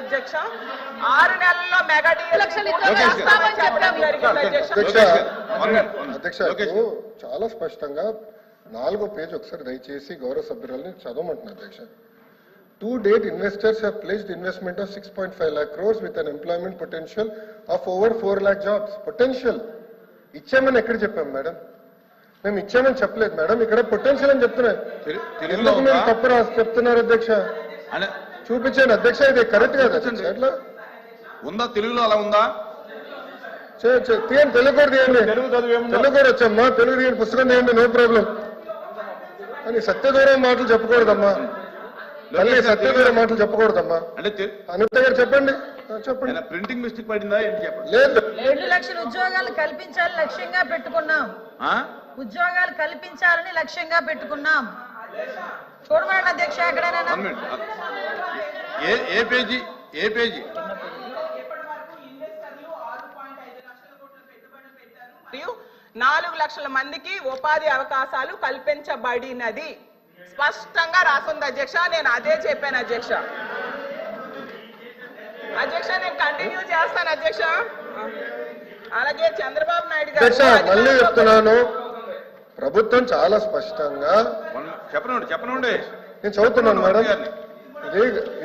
అధ్యక్ష. 6 నెలల్లో మెగా అధ్యక్ష చాలా స్పష్టంగా 4వ పేజ్ ఒకసారి దయచేసి గౌరవ సభ్యురాలని చదవమంటున్నా అధ్యక్ష. To date, investors have pledged investment of 6.5 lakh crores with an employment potential of over 4 lakh jobs. Potential. ఇచ్చామని ఎక్కడ చెప్పాం మేడం? మేము ఇచ్చామని చెప్పలేదు మేడం, ఇక్కడ పొటెన్షియల్ అని చెప్తున్నారు. ఎందుకు మీరు తప్పు రాసి చెప్తున్నారు అధ్యక్ష? చూపించండి అధ్యక్ష, ఇది కరెక్ట్ కాదు అట్లా ఉందా? తెలుగులో అలా ఉందా? తీయండి, తెలుగు కూడా తీయండి. తెలుగు కూడా వచ్చమ్మా, తెలుగు తీయండి, పుస్తకం తీయండి, నో ప్రాబ్లం. కానీ సత్యదూరం మాటలు చెప్పకూడదమ్మా, మళ్ళీ సత్యదూరం మాటలు చెప్పకూడదమ్మా. అనిత గారు చెప్పండి. చెప్పండి. ప్రింటింగ్ మిస్టేక్ పడిందా ఏంటి చెప్పండి. లేదు, 2 లక్షల ఉద్యోగాలు కల్పించాలని లక్ష్యంగా పెట్టుకున్నాం. ఉద్యోగాలు కల్పించాలని లక్ష్యంగా పెట్టుకున్నాం. చూడమండి అధ్యక్ష, ఎక్కడైనా ఏ పేజీ? 4 లక్షల మందికి ఉపాధి అవకాశాలు కల్పించబడినది స్పష్టంగా రాసుంది అధ్యక్ష. నేను అదే చెప్పాను అధ్యక్ష. నేను కంటిన్యూ చేస్తాను అధ్యక్ష. అలాగే చంద్రబాబు నాయుడు గారు మళ్ళీ చెప్తున్నాను, ప్రభుత్వం చాలా స్పష్టంగా చెప్పనండి నేను చదువుతున్నాను మేడం.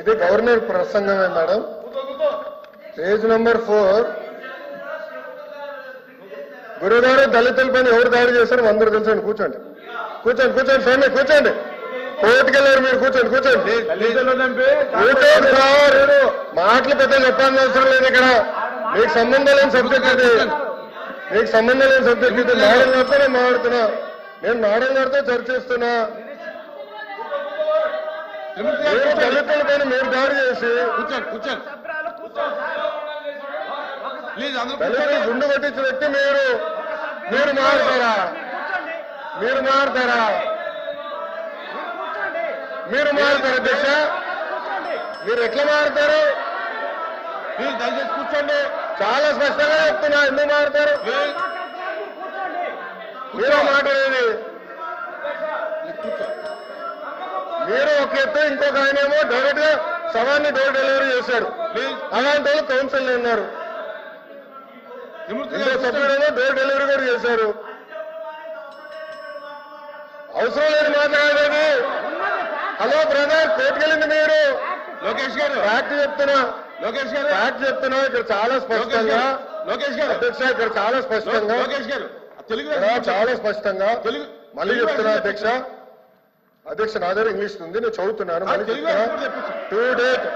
ఇది గవర్నర్ ప్రసంగమే మేడం. Page number 4. గురుగారు దళితులపైన ఎవరు దాడి చేశారు అందరూ తెలుసండి. కూర్చోండి స్వామి, కూర్చోండి. కోర్టుకి వెళ్ళారు మీరు, కూర్చోండి. కూర్చోండి సార్, మాటలు పెద్ద చెప్పాల్సిన అవసరం లేదు ఇక్కడ. మీకు సంబంధం లేని సబ్జెక్ట్ ఇది, మీకు సంబంధం లేని సబ్జెక్ట్ ఇది. మేడం గారితో నేను మాట్లాడుతున్నా, నేను మేడం గారితో చర్చిస్తున్నా. దళితుల పైన మీరు దాడి చేసి దళితులు గుండు కొట్టించిన వ్యక్తి మీరు మారుతారా? మీరు మారుతారా అధ్యక్ష? మీరు ఎట్లా మారుతారు? దయచేసి కూర్చోండి. చాలా స్పష్టంగా చెప్తున్నా, ఎందుకు మారుతారు? మీరు మాట్లాడేది మీరు ఒక ఎత్తు, ఇంకొక ఆయనేమో డైరెక్ట్ గా సవాన్ని డోర్ డెలివరీ చేశారు. అలాంటి వాళ్ళు కౌన్సిల్ ఉన్నారు. సభ్యుడేమో డోర్ డెలివరీ కూడా చేశారు. అవసరం లేదు మాట్లాడేది. హలో బ్రదర్, కోర్టుకెళ్ళింది మీరు. లోకేష్ గారు ఫ్యాక్ట్ చెప్తున్నా, ఇక్కడ చాలా స్పష్టంగా అధ్యక్ష, ఇక్కడ చాలా స్పష్టంగా మళ్ళీ చెప్తున్నా అధ్యక్ష నా దగ్గర ఇంగ్లీష్ ఉంది, నేను చదువుతున్నాను. మళ్ళీ చెప్తున్నా, to date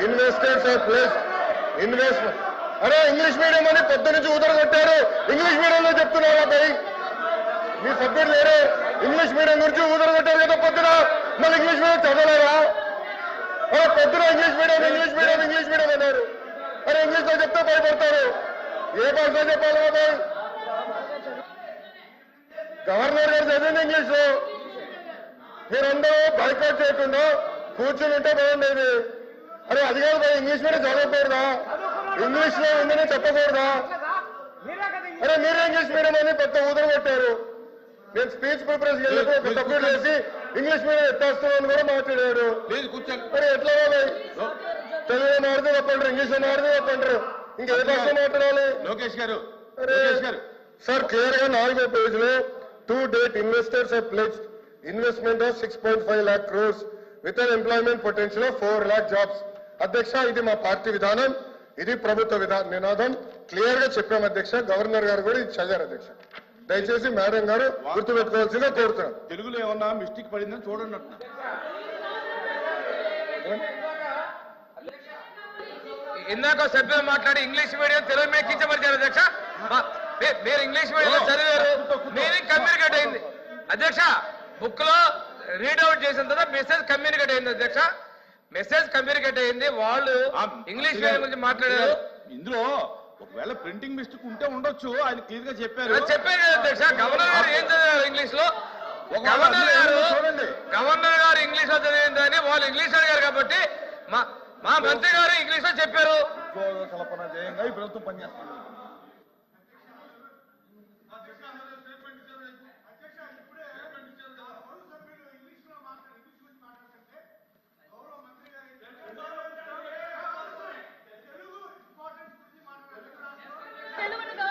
investors of place investment. అరే ఇంగ్లీష్ మీడియం అని పొద్దు నుంచి ఊదరగొట్టారు. ఇంగ్లీష్ మీడియంలో చెప్తున్నారా భయ్? మీ సబ్జెక్ట్ లేరు. ఇంగ్లీష్ మీడియం గురించి ఊదరగొట్టారు కదా పొద్దున, మళ్ళీ ఇంగ్లీష్ మీడియం చదవలేరా? పొద్దున ఇంగ్లీష్ మీడియం అన్నారు. అరే ఇంగ్లీష్ లో చెప్తే భయపడతారు. ఏ భాషలో చెప్పాలి బాబాయ్? గవర్నర్ గారు చదివింది ఇంగ్లీష్ లో. మీరందరూ బైకాట్ చేయకుండా కూర్చుని ఉంటే బాగుండేది. అరే అది కాదు భయ్, ఇంగ్లీష్ మీడియం చదవకూడదా? ఇంగ్లీష్ లో ఉందని చెప్పకూడదా? అరే మీరే ఇంగ్లీష్ మీడియం అని పెద్ద ఊదరగొట్టారు. నేను స్పీచ్ ప్రిపరేషన్ వెళ్ళినప్పుడు సబ్మిట్ చేసి ఇంగ్లీష్ మీడియం ఎత్తేస్తామని కూడా మాట్లాడారు. మరి ఎట్లా బాబాయ్? తెలుగులో మాడితే చెప్పంటారు, ఇంగ్లీష్ లో మాడితే చెప్పంటారు, ఇంకే భాష మాట్లాడాలి? లోకేష్ గారు సార్ క్లియర్ గా 4వ పేజ్ లో to date investors have pledged investment of 6.5 lakh crores with an employment potential of 4 lakh jobs. అధ్యక్ష ఇది మా పార్టీ విధానం, ఇది ప్రభుత్వ నినాదం. క్లియర్ గా చెప్పాం అధ్యక్ష. గవర్నర్ గారు కూడా ఇది చదివారు అధ్యక్ష. దయచేసి మేడం గారు గుర్తుపెట్టుకోవాల్సిందిగా కోరుతున్నాను. తెలుగులో ఏమన్నా మిస్టేక్ పడిందని చూడండి. ఇందాక సభ్యులు మాట్లాడి ఇంగ్లీష్ మీడియం తెలుగు మీద కించపరిచారు అధ్యక్ష. మీరు ఇంగ్లీష్ మీడియంలో చదివారు, మీనింగ్ కమ్యూనికేట్ అయింది అధ్యక్ష. బుక్ లో రీడౌట్ చేసిన తర్వాత మెసేజ్ కమ్యూనికేట్ అయింది అధ్యక్ష. మెసేజ్ కమ్యూనికేట్ అయింది. వాళ్ళు ఇంగ్లీష్ మీడియం గురించి మాట్లాడారు. ఇందులో ఒకవేళ ప్రింటింగ్ మిస్టేక్ ఉంటే ఉండొచ్చు, ఆయన క్లియర్ గా చెప్పారు కదా అధ్యక్ష. గవర్నర్ గారు ఏం చదివారు ఇంగ్లీష్ లో? గవర్నర్ గారు ఇంగ్లీష్ లో చదివిందని వాళ్ళు ఇంగ్లీష్ అడిగారు కాబట్టి మా మంత్రి గారు ఇంగ్లీష్ లో చెప్పారు. కల్పన జయంగా ఈ ప్రభుత్వం పనిచేస్తుంది.